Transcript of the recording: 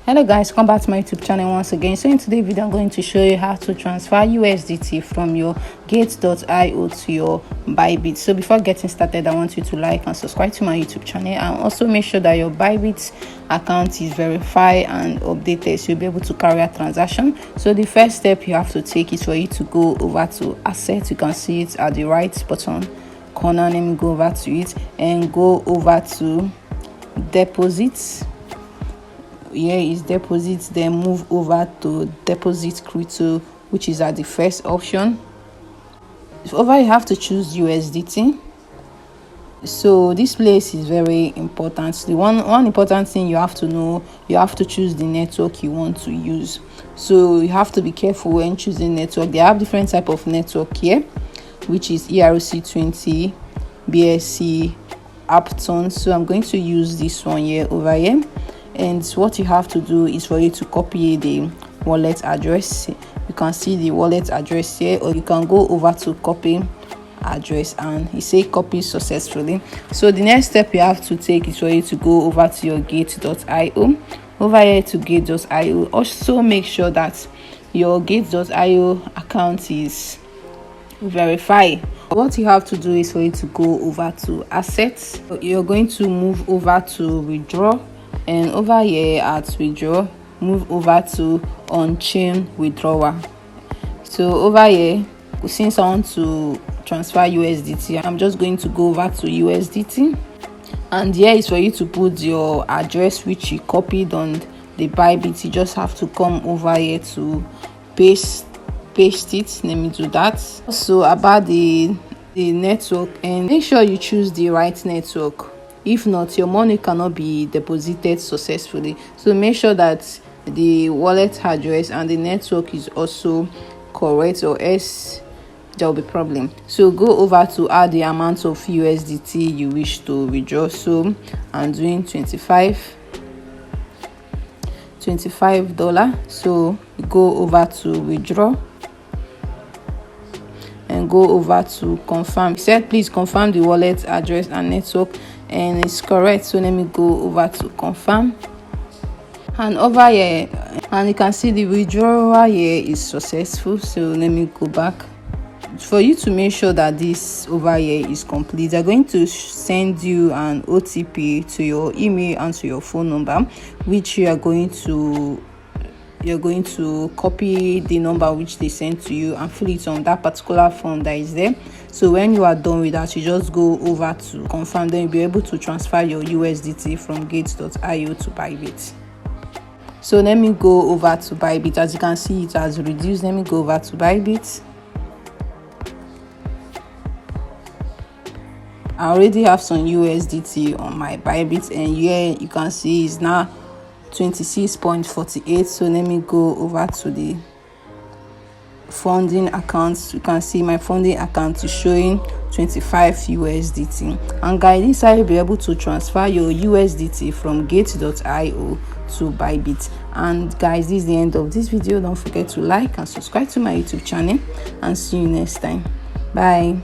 Hello guys, come back to my YouTube channel once again. So in today's video, I'm going to show you how to transfer USDT from your Gateio to your Bybit. So before getting started, I want you to like and subscribe to my YouTube channel, and also make sure that your Bybit account is verified and updated so you'll be able to carry a transaction. So the first step you have to take is for you to go over to Asset. You can see it at the right bottom corner. Let me go over to it and go over to Deposits. Here is deposits, then move over to deposit crypto, which is at the first option. Over you have to choose USDT. So this place is very important. The one important thing you have to know, you have to choose the network you want to use. So you have to be careful when choosing network. They have different type of network here, which is ERC20, BSC, Upton. So I'm going to use this one here over here. And what you have to do is for you to copy the wallet address. You can see the wallet address here, or you can go over to copy address and you say copy successfully. So the next step you have to take is for you to go over to your Gate.io. Over here to Gate.io, also make sure that your Gate.io account is verified. What you have to do is for you to go over to Assets. You're going to move over to Withdrawal, and over here at Withdrawal, move over to On-chain Withdrawal. So over here, since I want to transfer USDT, I'm just going to go over to USDT, and here is for you to put your address which you copied on the Bybit. You just have to come over here to paste it. Let me do that. Also about the network, and make sure you choose the right network. If not, your money cannot be deposited successfully. So make sure that the wallet address and the network is also correct, or else there will be problem. So go over to add the amount of USDT you wish to withdraw. So I'm doing $25. So go over to withdraw and go over to confirm. It said please confirm the wallet address and network, and it's correct. So let me go over to confirm, and over here, and you can see the withdrawal here is successful. So let me go back. For you to make sure that this over here is complete, they're going to send you an OTP to your email and to your phone number, which you're going to copy the number which they sent to you and fill it on that particular form that is there. So when you are done with that, you just go over to confirm, then you'll be able to transfer your USDT from Gates.io to Bybit. So let me go over to Bybit. As you can see, it has reduced. Let me go over to Bybit. I already have some USDT on my Bybit, and here you can see it's now 26.48. So let me go over to the funding accounts. You can see my funding account is showing 25 USDT. And guys, this is how you'll be able to transfer your USDT from Gate.io to Bybit. And guys, this is the end of this video. Don't forget to like and subscribe to my YouTube channel, and see you next time. Bye.